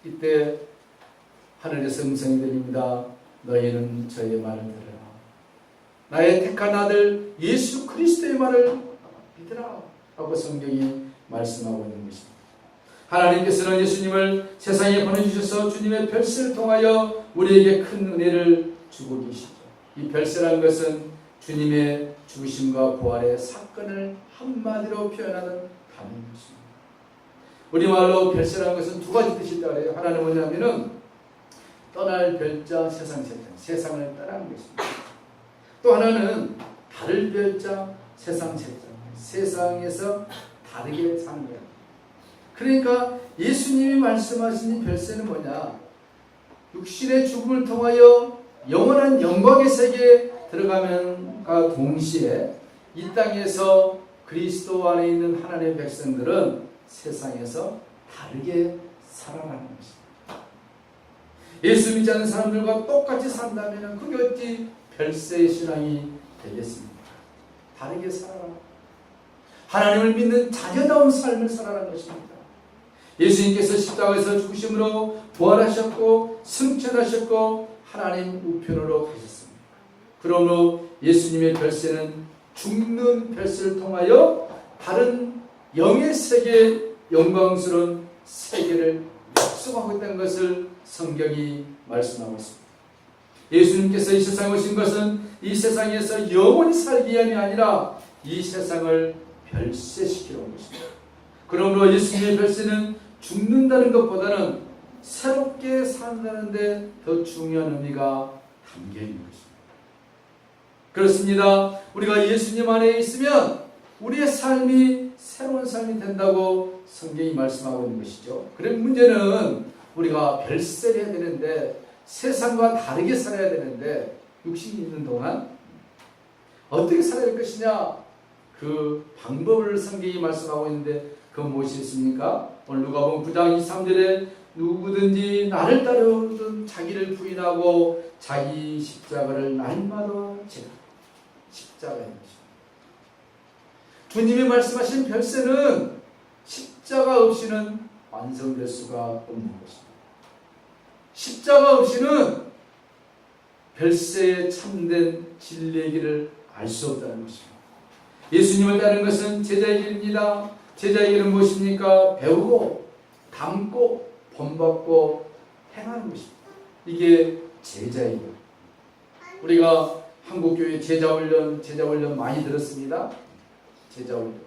이때 하늘에서 음성이 들립니다. 너희는 저의 말을 들으라. 나의 택한 아들 예수 그리스도의 말을 믿으라 라고 성경이 말씀하고 있는 것입니다. 하나님께서는 예수님을 세상에 보내주셔서 주님의 별세를 통하여 우리에게 큰 은혜를 주고 계시죠. 이 별세라는 것은 주님의 죽으심과 부활의 사건을 한마디로 표현하는 단어인 것입니다. 우리말로 별세라는 것은 두 가지 뜻이 있다고 해요. 하나는 뭐냐면은 떠날 별자 세상 세상, 세상을 떠나는 것입니다. 또 하나는 다를 별자 세상 세상, 세상에서 다르게 사는 거예요. 그러니까 예수님이 말씀하신 이 별세는 뭐냐? 육신의 죽음을 통하여 영원한 영광의 세계에 들어가면과 동시에 이 땅에서 그리스도 안에 있는 하나님의 백성들은 세상에서 다르게 살아가는 것입니다. 예수 믿지 않는 사람들과 똑같이 산다면 그게 어찌 별세의 신앙이 되겠습니까? 다르게 살아라. 하나님을 믿는 자녀다운 삶을 살아가는 것입니다. 예수님께서 십자가에서 죽으심으로 부활하셨고 승천하셨고 하나님 우편으로 가셨습니다. 그러므로 예수님의 별세는 죽는 별세를 통하여 다른 영의 세계, 영광스러운 세계를 약속하고 있다는 것을 성경이 말씀하고 있습니다. 예수님께서 이 세상에 오신 것은 이 세상에서 영원히 살기 위함이 아니라 이 세상을 별세시키러 온 것입니다. 그러므로 예수님의 별세는 죽는다는 것보다는 새롭게 산다는 데 더 중요한 의미가 담겨 있는 것입니다. 그렇습니다. 우리가 예수님 안에 있으면 우리의 삶이 새로운 삶이 된다고 성경이 말씀하고 있는 것이죠. 그런데 문제는 우리가 별세를 해야 되는데 세상과 다르게 살아야 되는데 육신이 있는 동안 어떻게 살아야 할 것이냐, 그 방법을 성경이 말씀하고 있는데 그건 무엇이겠습니까? 오늘 누가복음 9장 23절에 누구든지 나를 따르든 자기를 부인하고 자기 십자가를 날마다 지라. 십자가인 것입니다. 주님이 말씀하신 별세는 십자가 없이는 완성될 수가 없는 것입니다. 십자가 없이는 별세의 참된 진리의 길을 알 수 없다는 것입니다. 예수님을 따르는 것은 제자의 길입니다. 제자의 길은 무엇입니까? 배우고 담고 본받고 행하는 것입니다. 이게 제자의 길. 우리가 한국교회 제자훈련 많이 들었습니다. 제자훈련.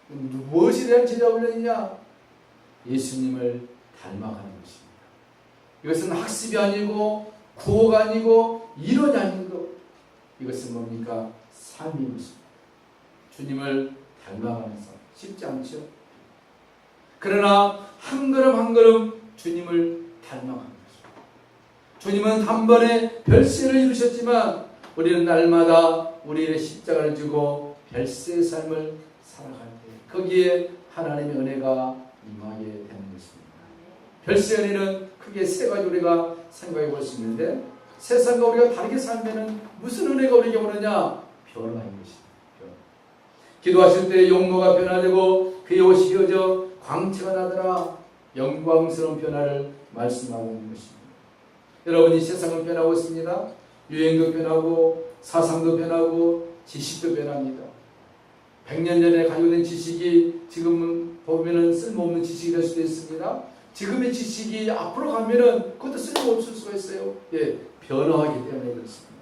무엇에 대한 제자훈련이냐? 예수님을 닮아가는 것입니다. 이것은 학습이 아니고 구호가 아니고 이론이 아니고 이것은 뭡니까? 삶인 것입니다. 주님을 닮아가는 삶. 쉽지 않죠? 그러나 한 걸음 한 걸음 주님을 닮아가는 것입니다. 주님은 단번에 별세를 이루셨지만 우리는 날마다 우리의 십자가를 지고 별세의 삶을 살아갈 때 거기에 하나님의 은혜가 임하게 되는 것입니다. 별세 은혜는 크게 세 가지 우리가 생각해 볼 수 있는데 세상과 우리가 다르게 살면 무슨 은혜가 우리에게 오느냐? 변화인 것입니다. 기도하실 때 용모가 변화되고 그의 옷이 휘어져 광채가 나더라. 영광스러운 변화를 말씀하고 있는 것입니다. 여러분, 이 세상은 변하고 있습니다. 유행도 변하고 사상도 변하고 지식도 변합니다. 100년 전에 가지고 있는 지식이 지금은 보면은 쓸모없는 지식이 될 수도 있습니다. 지금의 지식이 앞으로 가면은 그것도 쓸모없을 수가 있어요. 예, 변화하기 때문에 그렇습니다.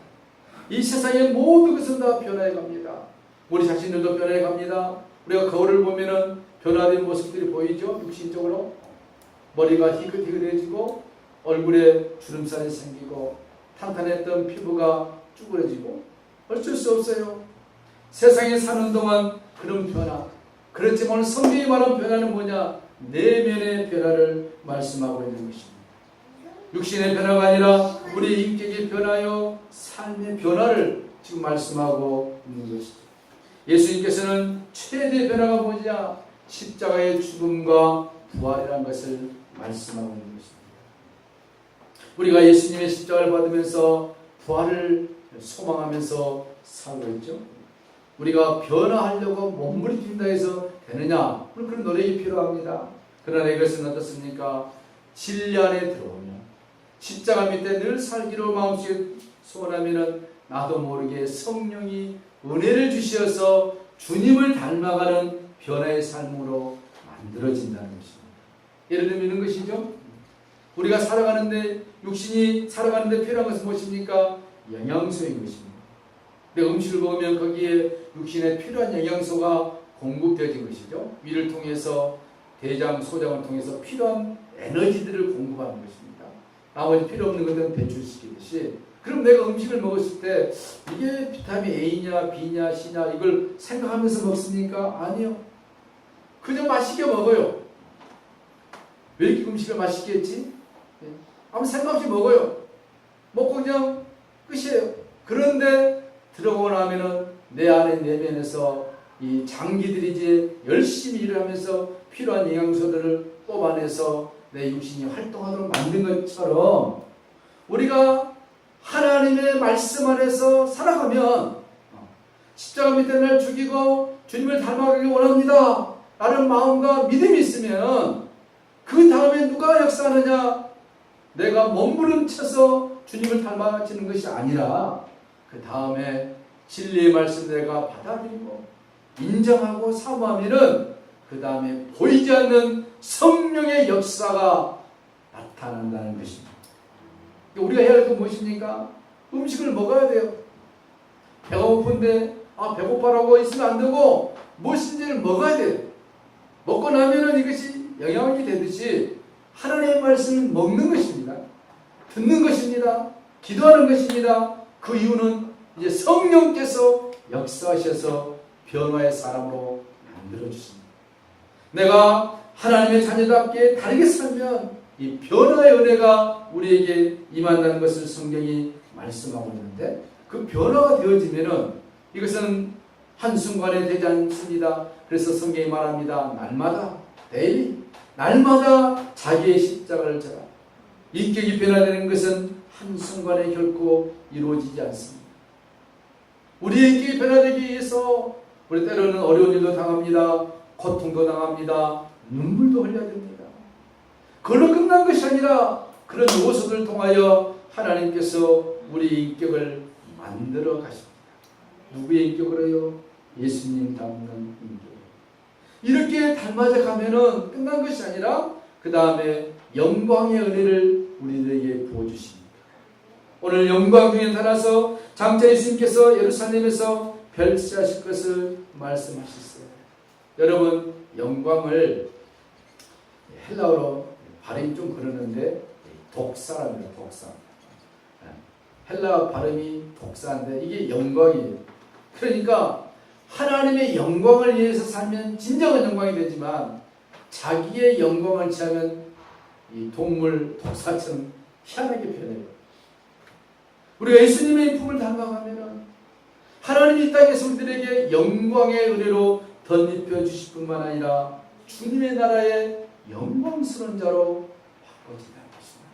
이 세상의 모든 것은 다 변화해 갑니다. 우리 자신들도 변화해 갑니다. 우리가 거울을 보면은 변화된 모습들이 보이죠? 육신적으로. 머리가 희끗희끗해지고 얼굴에 주름살이 생기고 탄탄했던 피부가 쭈그러지고 어쩔 수 없어요. 세상에 사는 동안 그런 변화. 그렇지만 성경이 말하는 변화는 뭐냐? 내면의 변화를 말씀하고 있는 것입니다. 육신의 변화가 아니라 우리의 인격의 변화요, 삶의 변화를 지금 말씀하고 있는 것이죠. 예수님께서는 최대의 변화가 뭐냐? 십자가의 죽음과 부활이라는 것을 말씀하고 있는 것입니다. 우리가 예수님의 십자가를 받으면서 부활을 소망하면서 살고 있죠. 우리가 변화하려고 몸부림친다 해서 되느냐? 그런 노력이 필요합니다. 그러나 이것은 어떻습니까? 진리 안에 들어오면 십자가 밑에 늘 살기로 마음속에 소원하면은 나도 모르게 성령이 은혜를 주시어서 주님을 닮아가는 변화의 삶으로 만들어진다는 것입니다. 예를 들면 이런 것이죠. 우리가 살아가는데 육신이 살아가는데 필요한 것은 무엇입니까? 영양소인 것입니다. 내가 음식을 먹으면 거기에 육신에 필요한 영양소가 공급되어진 것이죠. 위를 통해서 대장, 소장을 통해서 필요한 에너지들을 공급하는 것입니다. 나머지 필요 없는 것들은 배출시키듯이. 그럼 내가 음식을 먹었을 때 이게 비타민 A냐 B냐 C냐 이걸 생각하면서 먹습니까? 아니요. 그냥 맛있게 먹어요. 왜 이렇게 음식을 맛있게 했지? 아무 생각 없이 먹어요. 먹고 그냥 끝이에요. 그런데 들어오고 나면은 내 안에 내면에서 이 장기들이 이제 열심히 일을 하면서 필요한 영양소들을 뽑아내서 내 육신이 활동하도록 만든 것처럼 우리가 하나님의 말씀 안에서 살아가면 십자가 밑에 날 죽이고 주님을 닮아가기 원합니다 라는 마음과 믿음이 있으면 그 다음에 누가 역사하느냐? 내가 몸부림쳐서 주님을 닮아가지는 것이 아니라 그 다음에 진리의 말씀 내가 받아들이고 인정하고 사모하면은 그 다음에 보이지 않는 성령의 역사가 나타난다는 것입니다. 우리가 해야 할 건 무엇입니까? 음식을 먹어야 돼요. 배가 고픈데 배고파라고 있으면 안 되고 무엇인지를 먹어야 돼요. 먹고 나면은 이것이 영양이 되듯이 하나님의 말씀을 먹는 것입니다. 듣는 것입니다. 기도하는 것입니다. 그 이유는 이제 성령께서 역사하셔서 변화의 사람으로 만들어주십니다. 내가 하나님의 자녀답게 다르게 살면 이 변화의 은혜가 우리에게 임한다는 것을 성경이 말씀하고 있는데 그 변화가 되어지면은 이것은 한순간에 되지 않습니다. 그래서 성경이 말합니다. 날마다 데일리 날마다 자기의 십자가를 져라. 인격이 변화되는 것은 한순간에 결코 이루어지지 않습니다. 우리의 인격이 변화되기 위해서 우리 때로는 어려운 일도 당합니다. 고통도 당합니다. 눈물도 흘려야 됩니다. 그걸로 끝난 것이 아니라 그런 요소들을 통하여 하나님께서 우리 인격을 만들어 가십니다. 누구의 인격으로요? 예수님 닮는 인격. 이렇게 닮아져 가면은 끝난 것이 아니라 그 다음에 영광의 은혜를 우리들에게 부어주십니다. 오늘 영광 중에 따라서 장차 예수님께서 예루살렘에서 별세하실 것을 말씀하셨어요. 여러분 영광을 헬라어로 발음이 좀 그러는데 독사랍니다. 독사. 헬라 발음이 독사인데 이게 영광이에요. 그러니까 하나님의 영광을 위해서 살면 진정한 영광이 되지만 자기의 영광을 취하면 이 동물 독사처럼 희한하게 변해요. 우리가 예수님의 품을 닮아가면 하나님이 이 땅에서 우리들에게 영광의 은혜로 덧입혀 주실 뿐만 아니라 주님의 나라의 영광스러운 자로 바꿔진다는 것입니다.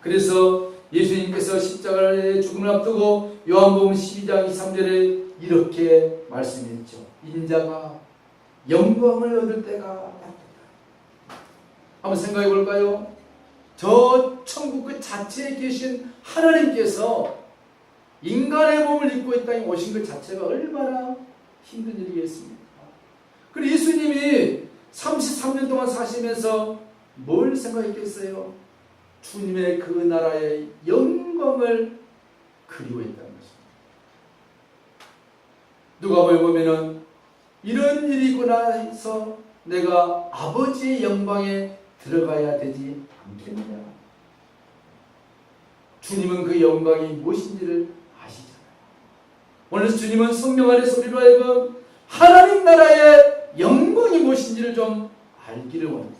그래서 예수님께서 십자가의 죽음을 앞두고 요한복음 12장 23절에 이렇게 말씀했죠. 인자가 영광을 얻을 때가 왔다. 한번 생각해 볼까요? 저 천국 그 자체에 계신 하나님께서 인간의 몸을 입고 이 땅에 오신 것 자체가 얼마나 힘든 일이겠습니까? 그리고 예수님이 33년 동안 사시면서 뭘 생각했겠어요? 주님의 그 나라의 영광을 그리워했다는 것입니다. 누가복음에 보면은 이런 일이 있고 나서 내가 아버지의 영광에 들어가야 되지 않겠느냐. 주님은 그 영광이 무엇인지를 아시잖아요. 오늘 주님은 성령 안에서 우리로 하여금 하나님 나라의 영광이 무엇인지를 좀 알기를 원합니다.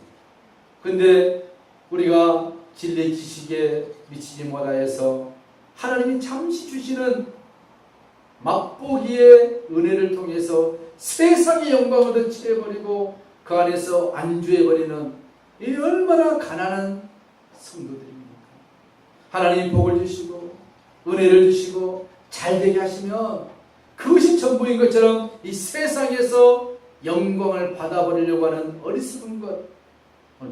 근데 우리가 진리의 지식에 미치지 못하여서 하나님이 잠시 주시는 맛보기의 은혜를 통해서 세상의 영광을 취해버리고 그 안에서 안주해버리는 이 얼마나 가난한 성도들입니까? 하나님 복을 주시고 은혜를 주시고 잘되게 하시면 그것이 전부인 것처럼 이 세상에서 영광을 받아버리려고 하는 어리석은 것,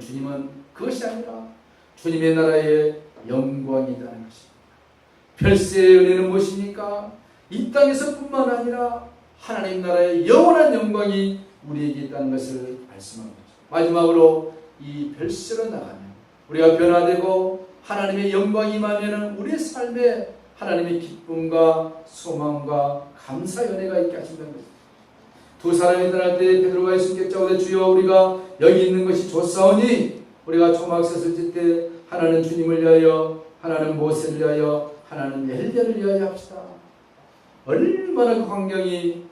주님은 그것이 아니라 주님의 나라의 영광이라는 것입니다. 별세의 은혜는 무엇입니까? 이 땅에서뿐만 아니라 하나님 나라의 영원한 영광이 우리에게 있다는 것을 말씀합니다. 마지막으로 이 별세로 나가면 우리가 변화되고 하나님의 영광이 임하면 우리의 삶에 하나님의 기쁨과 소망과 감사의 은혜가 있게 하신다는 것입니다. 두 사람이 떠날 때 베드로가 예수님께 짜오되 주여 우리가 여기 있는 것이 좋사오니 우리가 초막 셋을 질 때 하나는 주님을 위하여 하나는 모세를 위하여 하나는 엘리야를 위하여 합시다. 얼마나 그 환경이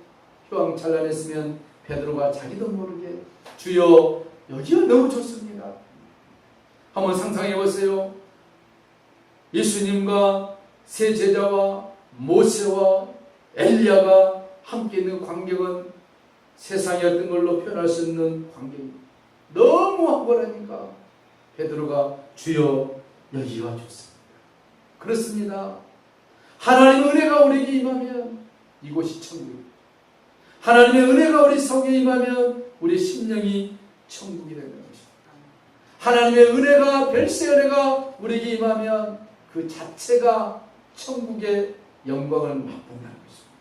휘황찬란했으면 베드로가 자기도 모르게 주여 여기가 너무 좋습니다. 한번 상상해 보세요. 예수님과 세 제자와 모세와 엘리야가 함께 있는 광경은 세상의 어떤 걸로 표현할 수 없는 광경입니다. 너무 황홀하니까 베드로가 주여 여기가 좋습니다. 그렇습니다. 하나님의 은혜가 우리에게 임하면 이곳이 천국입니다. 하나님의 은혜가 우리 속에 임하면 우리 심령이 천국이 되는 것입니다. 하나님의 은혜가 별세 은혜가 우리에게 임하면 그 자체가 천국의 영광을 맛본다는 것입니다.